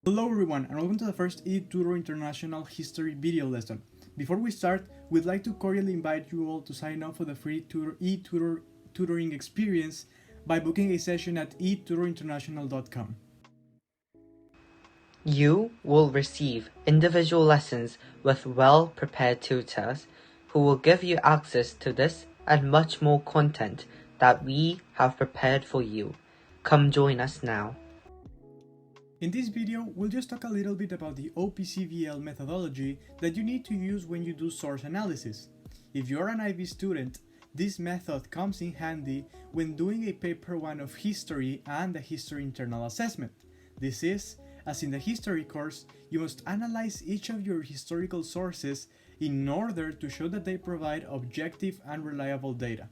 Hello everyone and welcome to the first E-Tutor International History video lesson. Before we start, we'd like to cordially invite you all to sign up for the free E-Tutor tutoring experience by booking a session at etutorinternational.com. You will receive individual lessons with well-prepared tutors who will give you access to this and much more content that we have prepared for you. Come join us now. In this video, we'll just talk a little bit about the OPCVL methodology that you need to use when you do source analysis. If you're an IB student, this method comes in handy when doing a paper 1 of history and a history internal assessment. This is, as in the history course, you must analyze each of your historical sources in order to show that they provide objective and reliable data.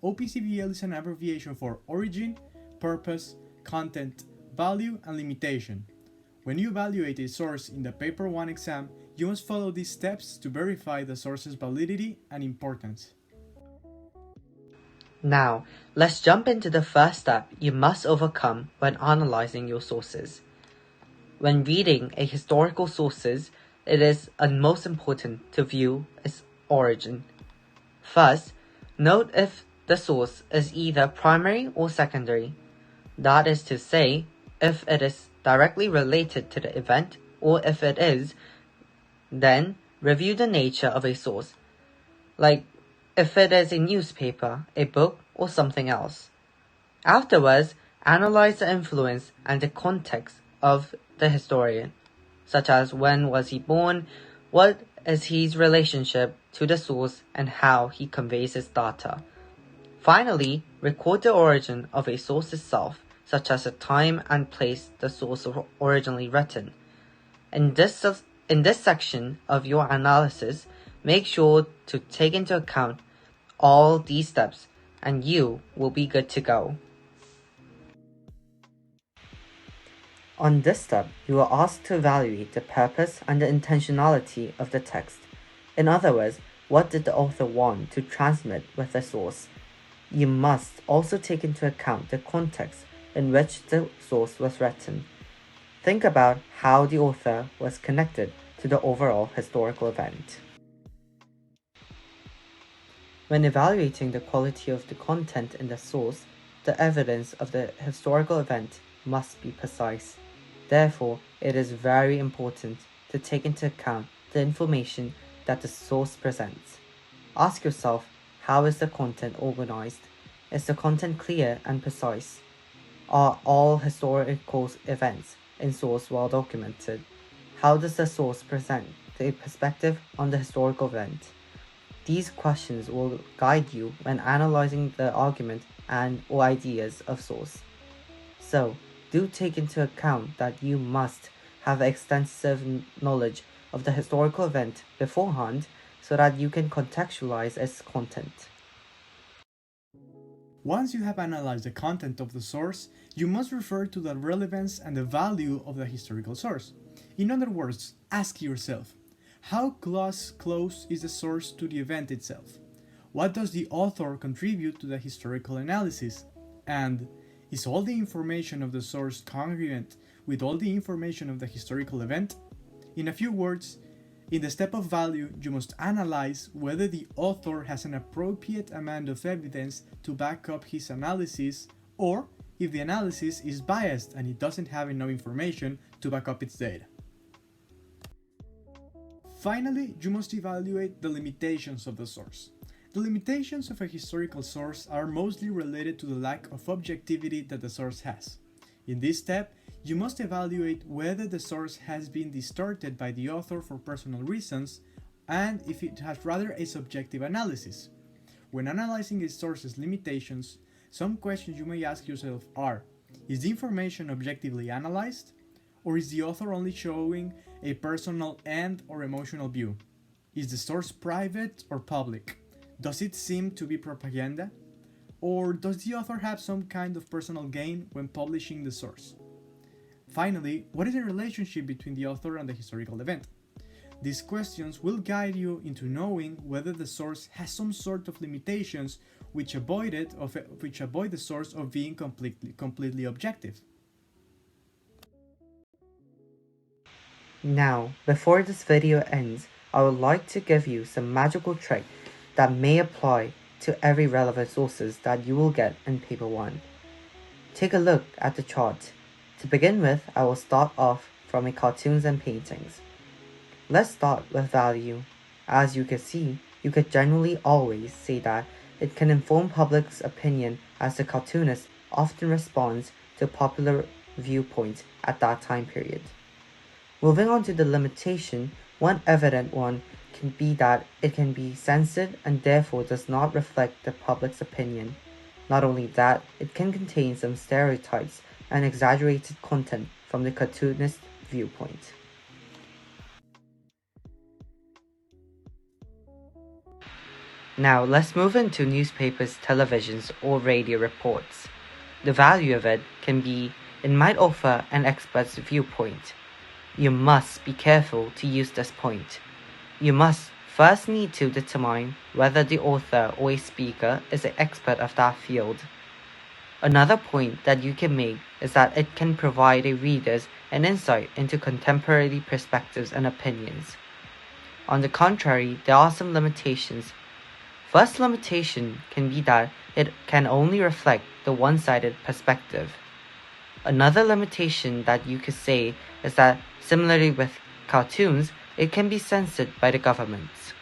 OPCVL is an abbreviation for origin, purpose, content, value, and limitation. When you evaluate a source in the paper 1 exam, you must follow these steps to verify the source's validity and importance. Now, let's jump into the first step you must overcome when analyzing your sources. When reading a historical sources, it is most important to view its origin. First, note if the source is either primary or secondary. That is to say, if it is directly related to the event, or if it is, then review the nature of a source, like if it is a newspaper, a book, or something else. Afterwards, analyze the influence and the context of the historian, such as when was he born, what is his relationship to the source, and how he conveys his data. Finally, record the origin of a source itself, such as the time and place the source was originally written. In this section of your analysis, make sure to take into account all these steps and you will be good to go. On this step, you are asked to evaluate the purpose and the intentionality of the text. In other words, what did the author want to transmit with the source? You must also take into account the context in which the source was written. Think about how the author was connected to the overall historical event. When evaluating the quality of the content in the source, the evidence of the historical event must be precise. Therefore, it is very important to take into account the information that the source presents. Ask yourself, how is the content organized? Is the content clear and precise? Are all historical events in source well documented? How does the source present a perspective on the historical event? These questions will guide you when analyzing the argument or ideas of source. So, do take into account that you must have extensive knowledge of the historical event beforehand so that you can contextualize its content. Once you have analyzed the content of the source, you must refer to the relevance and the value of the historical source. In other words, ask yourself, how close is the source to the event itself? What does the author contribute to the historical analysis? And is all the information of the source congruent with all the information of the historical event? In a few words, in the step of value, you must analyze whether the author has an appropriate amount of evidence to back up his analysis, or if the analysis is biased and it doesn't have enough information to back up its data. Finally, you must evaluate the limitations of the source. The limitations of a historical source are mostly related to the lack of objectivity that the source has. In this step, you must evaluate whether the source has been distorted by the author for personal reasons and if it has rather a subjective analysis. When analyzing a source's limitations, some questions you may ask yourself are: is the information objectively analyzed? Or is the author only showing a personal or emotional view? Is the source private or public? Does it seem to be propaganda? Or does the author have some kind of personal gain when publishing the source? Finally, what is the relationship between the author and the historical event? These questions will guide you into knowing whether the source has some sort of limitations which avoid the source of being completely objective. Now, before this video ends, I would like to give you some magical trick that may apply to every relevant sources that you will get in paper 1. Take a look at the chart. To begin with, I will start off from a cartoons and paintings. Let's start with value. As you can see, you could generally always say that it can inform public's opinion as the cartoonist often responds to popular viewpoints at that time period. Moving on to the limitation, one evident one can be that it can be censored and therefore does not reflect the public's opinion. Not only that, it can contain some stereotypes and exaggerated content from the cartoonist viewpoint. Now let's move into newspapers, televisions, or radio reports. The value of it can be it might offer an expert's viewpoint. You must be careful to use this point. You must first need to determine whether the author or a speaker is an expert of that field. Another point that you can make is that it can provide a readers an insight into contemporary perspectives and opinions. On the contrary, there are some limitations. First limitation can be that it can only reflect the one-sided perspective. Another limitation that you could say is that, similarly with cartoons, it can be censored by the governments.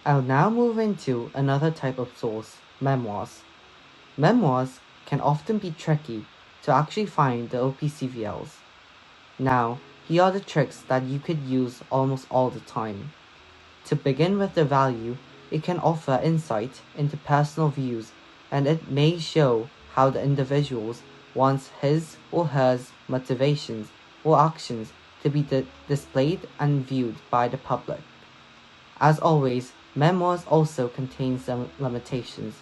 I'll now move into another type of source, memoirs. Memoirs can often be tricky to actually find the OPCVLs. Now, here are the tricks that you could use almost all the time. To begin with the value, it can offer insight into personal views, and it may show how the individuals wants his or hers motivations or actions to be displayed and viewed by the public. As always, memoirs also contain some limitations.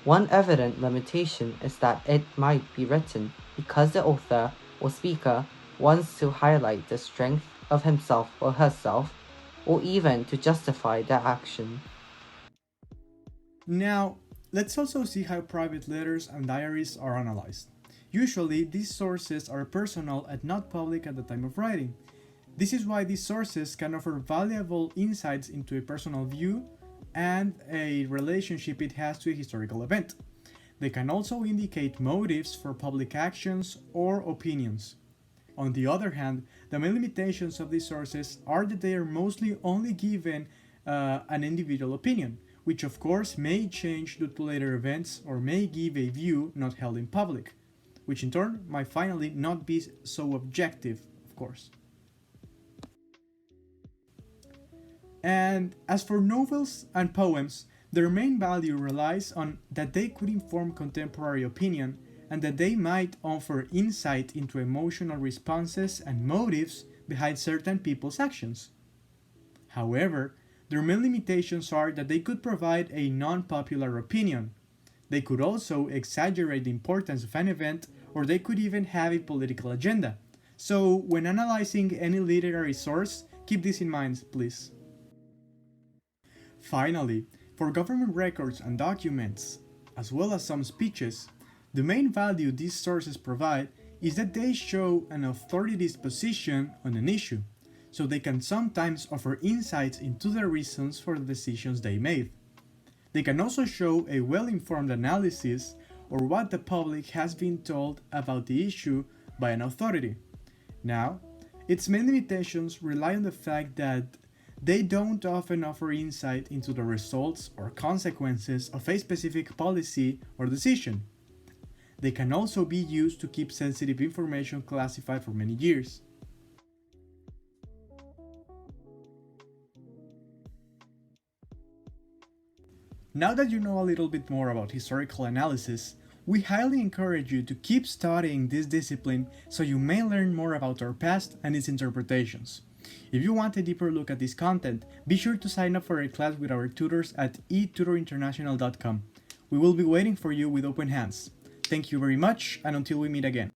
One evident limitation is that it might be written because the author or speaker wants to highlight the strength of himself or herself, or even to justify their action. Now, let's also see how private letters and diaries are analyzed. Usually, these sources are personal and not public at the time of writing. This is why these sources can offer valuable insights into a personal view and a relationship it has to a historical event. They can also indicate motives for public actions or opinions. On the other hand, the main limitations of these sources are that they are mostly only given an individual opinion, which of course may change due to later events or may give a view not held in public, which in turn might finally not be so objective, of course. And as for novels and poems, their main value relies on that they could inform contemporary opinion and that they might offer insight into emotional responses and motives behind certain people's actions. However, their main limitations are that they could provide a non-popular opinion. They could also exaggerate the importance of an event, or they could even have a political agenda. So, when analyzing any literary source, keep this in mind, please. Finally, for government records and documents, as well as some speeches, the main value these sources provide is that they show an authority's position on an issue, so they can sometimes offer insights into the reasons for the decisions they made. They can also show a well-informed analysis or what the public has been told about the issue by an authority. Now, its main limitations rely on the fact that they don't often offer insight into the results or consequences of a specific policy or decision. They can also be used to keep sensitive information classified for many years. Now that you know a little bit more about historical analysis, we highly encourage you to keep studying this discipline so you may learn more about our past and its interpretations. If you want a deeper look at this content, be sure to sign up for a class with our tutors at etutorinternational.com. We will be waiting for you with open hands. Thank you very much, and until we meet again.